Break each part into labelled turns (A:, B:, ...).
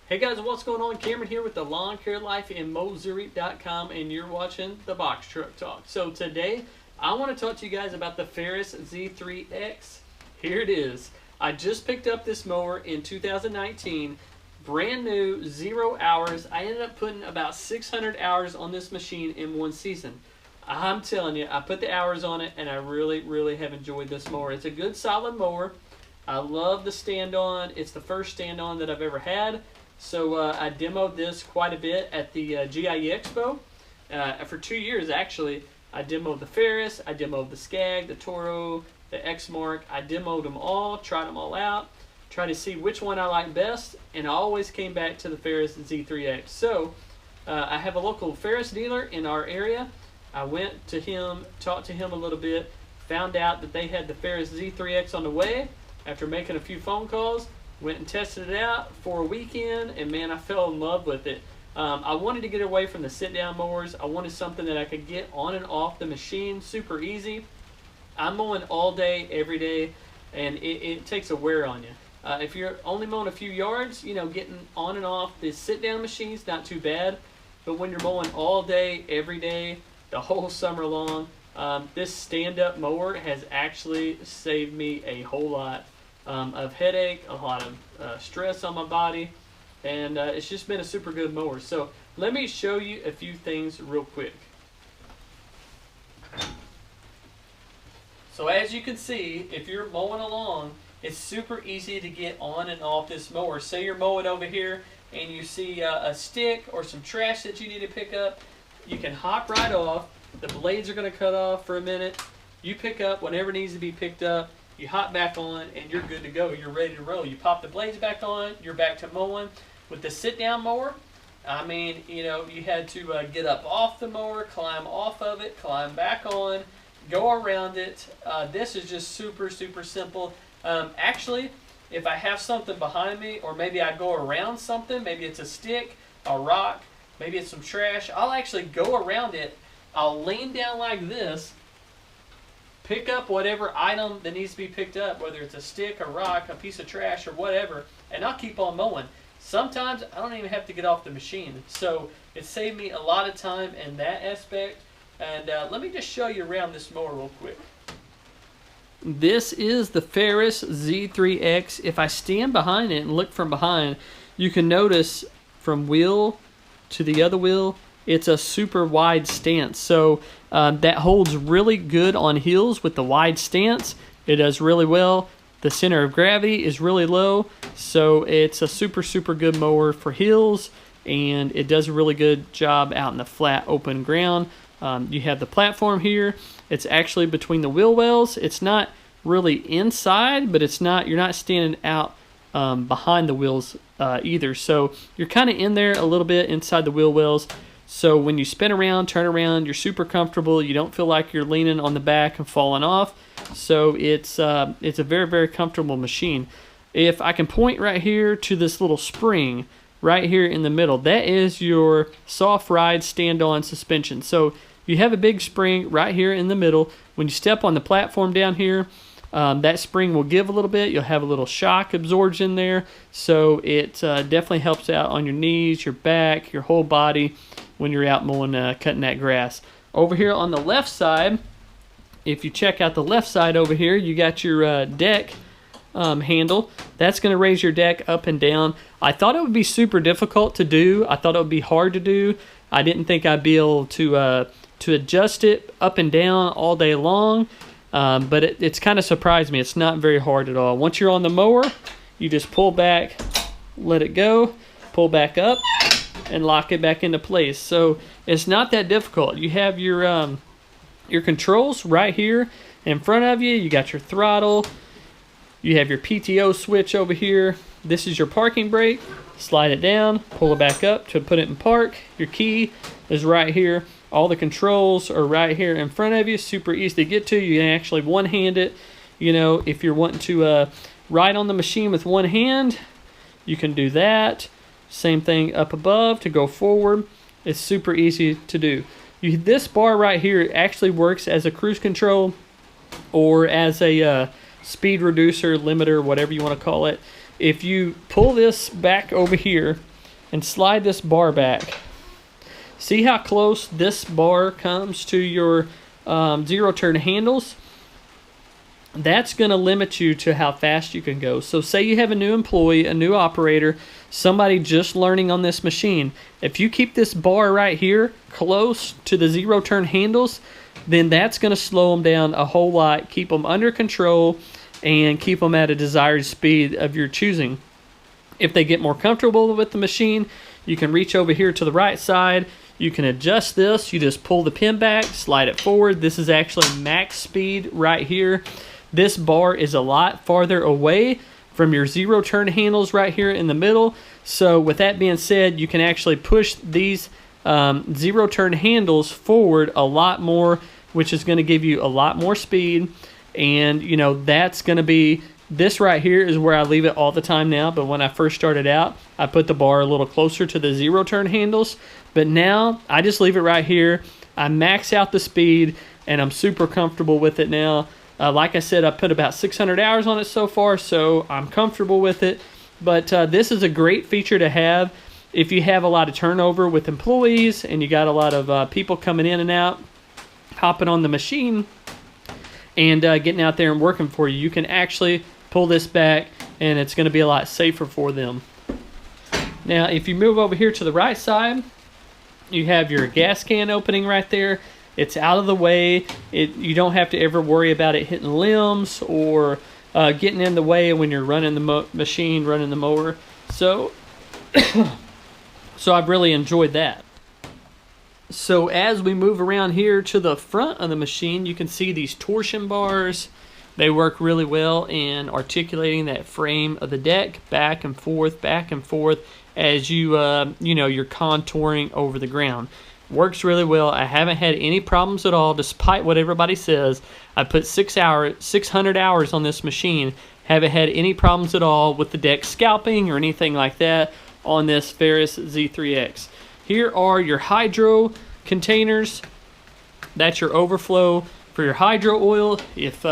A: Hey guys, what's going on? Cameron here with the Lawn Care Life in Mowssouri.com, and you're watching the Box Truck Talk. So today, I want to talk to you guys about the Ferris Z3X. Here it is. I just picked up this mower in 2019, brand new, 0 hours. I ended up putting about 600 hours on this machine in one season. I'm telling you, I put the hours on it, and I really have enjoyed this mower. It's a good, solid mower. I love the stand-on. It's the first stand-on that I've ever had. So I demoed this quite a bit at the GIE Expo. For 2 years, actually, I demoed the Ferris, I demoed the Skag, the Toro, the X-Mark. I demoed them all, tried them all out, tried to see which one I liked best, and I always came back to the Ferris Z3X. So I have a local Ferris dealer in our area. I went to him, talked to him a little bit, found out that they had the Ferris Z3X on the way. After making a few phone calls, went and tested it out for a weekend, and man, I fell in love with it. I wanted to get away from the sit-down mowers. I wanted something that I could get on and off the machine super easy. I'm mowing all day, every day, and it takes a wear on you. If you're only mowing a few yards, you know, getting on and off the sit-down machine's not too bad. But when you're mowing all day, every day, the whole summer long, this stand-up mower has actually saved me a whole lot of headache, a lot of stress on my body, and it's just been a super good mower. So let me show you a few things real quick. So as you can see, if you're mowing along, it's super easy to get on and off this mower. Say you're mowing over here and you see a stick or some trash that you need to pick up, you can hop right off. The blades are going to cut off for a minute. You pick up whatever needs to be picked up. You hop back on, and you're good to go. You're ready to roll. You pop the blades back on, you're back to mowing. With the sit-down mower, I mean, you know, you had to get up off the mower, climb off of it, climb back on, go around it. This is just super simple. Actually, if I have something behind me, or maybe I go around something, maybe it's a stick, a rock, maybe it's some trash, I'll actually go around it. I'll lean down like this, pick up whatever item that needs to be picked up, whether it's a stick, a rock, a piece of trash, or whatever, and I'll keep on mowing. Sometimes I don't even have to get off the machine. So it saved me a lot of time in that aspect. And let me just show you around this mower real quick. This is the Ferris Z3X. If I stand behind it and look from behind, you can notice from wheel to the other wheel, it's a super wide stance. So that holds really good on hills with the wide stance. It does really well. The center of gravity is really low. So it's a super good mower for hills, and it does a really good job out in the flat open ground. You have the platform here. It's actually between the wheel wells. It's not really inside, but you're not standing out behind the wheels either. So you're kind of in there a little bit inside the wheel wells. So when you spin around, turn around, you're super comfortable. You don't feel like you're leaning on the back and falling off. So it's a very comfortable machine. If I can point right here to this little spring right here in the middle, that is your Softride stand-on suspension. So you have a big spring right here in the middle. When you step on the platform down here, that spring will give a little bit. You'll have a little shock absorption there. So it definitely helps out on your knees, your back, your whole body when you're out mowing, cutting that grass. Over here on the left side, if you check out the left side over here, you got your deck handle. That's going to raise your deck up and down. I thought it would be super difficult to do. I thought it would be hard to do. I didn't think I'd be able to adjust it up and down all day long, but it's kind of surprised me. It's not very hard at all. Once you're on the mower, you just pull back, let it go, pull back up, and lock it back into place. So it's not that difficult. You have your controls right here in front of you. You got your throttle. You have your PTO switch over here. This is your parking brake. Slide it down, pull it back up to put it in park. Your key is right here. All the controls are right here in front of you. Super easy to get to. You can actually one-hand it. You know, if you're wanting to ride on the machine with one hand, you can do that. Same thing up above to go forward. It's super easy to do. This bar right here actually works as a cruise control or as a speed reducer, limiter, whatever you want to call it. If you pull this back over here and slide this bar back. See how close this bar comes to your zero turn handles? That's going to limit you to how fast you can go. So say you have a new employee, a new operator, somebody just learning on this machine. If you keep this bar right here close to the zero turn handles, then that's going to slow them down a whole lot, keep them under control, and keep them at a desired speed of your choosing. If they get more comfortable with the machine, you can reach over here to the right side. You can adjust this. You just pull the pin back, slide it forward. This is actually max speed right here. This bar is a lot farther away from your zero turn handles right here in the middle. So with that being said, you can actually push these zero turn handles forward a lot more, which is going to give you a lot more speed. And you know, that's going to be, this right here is where I leave it all the time now. But when I first started out, I put the bar a little closer to the zero turn handles. But now I just leave it right here. I max out the speed and I'm super comfortable with it now. Like I said, I put about 600 hours on it so far, so I'm comfortable with it. But this is a great feature to have if you have a lot of turnover with employees and you got a lot of people coming in and out, hopping on the machine and getting out there and working for you. You can actually pull this back and it's going to be a lot safer for them. Now, if you move over here to the right side, you have your gas can opening right there. It's out of the way. You don't have to ever worry about it hitting limbs or getting in the way when you're running the machine, running the mower. So, so I've really enjoyed that. So as we move around here to the front of the machine, you can see these torsion bars. They work really well in articulating that frame of the deck back and forth as you you're contouring over the ground. Works really well. I haven't had any problems at all, despite what everybody says. I put 600 hours on this machine. Haven't had any problems at all with the deck scalping or anything like that on this Ferris Z3X. Here are your hydro containers. That's your overflow for your hydro oil. If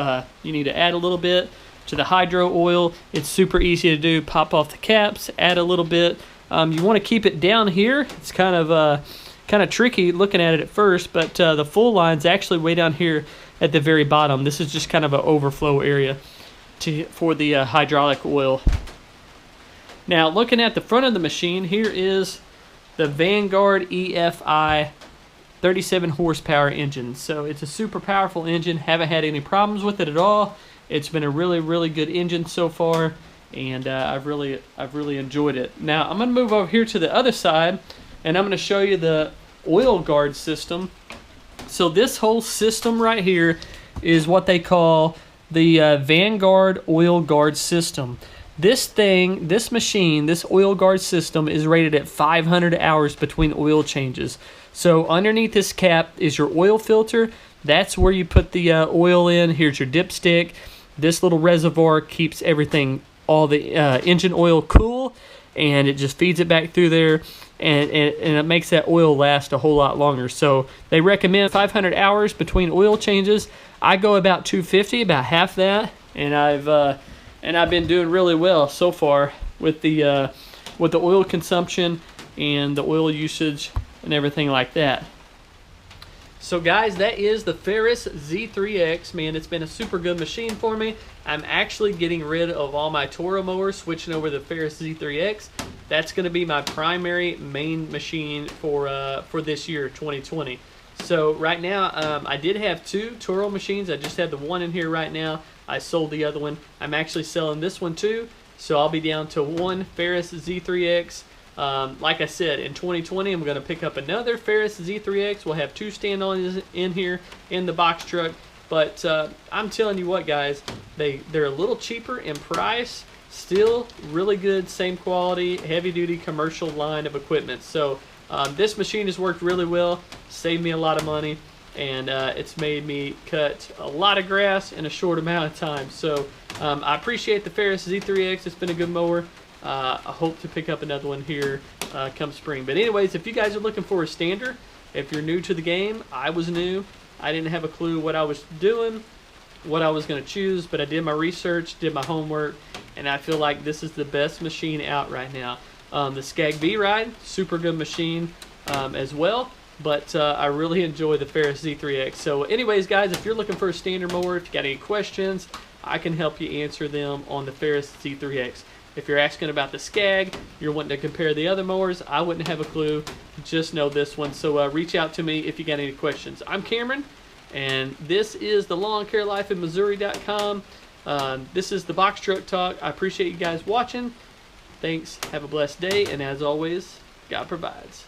A: you need to add a little bit to the hydro oil, it's super easy to do. Pop off the caps, add a little bit. You want to keep it down here. It's kind of tricky looking at it at first, but the full line's actually way down here at the very bottom. This is just kind of an overflow area for the hydraulic oil. Now, looking at the front of the machine, here is the Vanguard EFI 37 horsepower engine. So it's a super powerful engine. Haven't had any problems with it at all. It's been a really, really good engine so far, and I've really enjoyed it. Now, I'm going to move over here to the other side, and I'm going to show you the oil guard system. So this whole system right here is what they call the Vanguard oil guard system. This machine, this oil guard system is rated at 500 hours between oil changes. So underneath this cap is your oil filter. That's where you put the oil in. Here's your dipstick. This little reservoir keeps everything, all the engine oil cool, and it just feeds it back through there. And it makes that oil last a whole lot longer. So they recommend 500 hours between oil changes. I go about 250, about half that, and I've been doing really well so far with the oil consumption and the oil usage and everything like that. So guys, that is the Ferris Z3X. Man, it's been a super good machine for me. I'm actually getting rid of all my Toro mowers, switching over to the Ferris Z3X. That's going to be my primary main machine for this year, 2020. So right now, I did have two Toro machines. I just had the one in here right now. I sold the other one. I'm actually selling this one too. So I'll be down to one Ferris Z3X. Like I said, in 2020, I'm going to pick up another Ferris Z3X. We'll have two stand-ons in here in the box truck. But I'm telling you what, guys, they're a little cheaper in price. Still really good, same quality, heavy-duty commercial line of equipment. So this machine has worked really well, saved me a lot of money, and it's made me cut a lot of grass in a short amount of time. So I appreciate the Ferris Z3X. It's been a good mower. I hope to pick up another one here come spring. But anyways, if you guys are looking for a stander, if you're new to the game, I was new. I didn't have a clue what I was doing, what I was going to choose, but I did my research, did my homework, and I feel like this is the best machine out right now. The Skag V-Ride, super good machine as well. But I really enjoy the Ferris Z3X. So anyways, guys, if you're looking for a standard mower, if you got any questions, I can help you answer them on the Ferris Z3X. If you're asking about the Skag, you're wanting to compare the other mowers, I wouldn't have a clue. Just know this one. So reach out to me if you got any questions. I'm Cameron, and this is the Lawn Care Life in Mowssouri.com. This is the Box Truck Talk. I appreciate you guys watching. Thanks. Have a blessed day, and as always, God provides.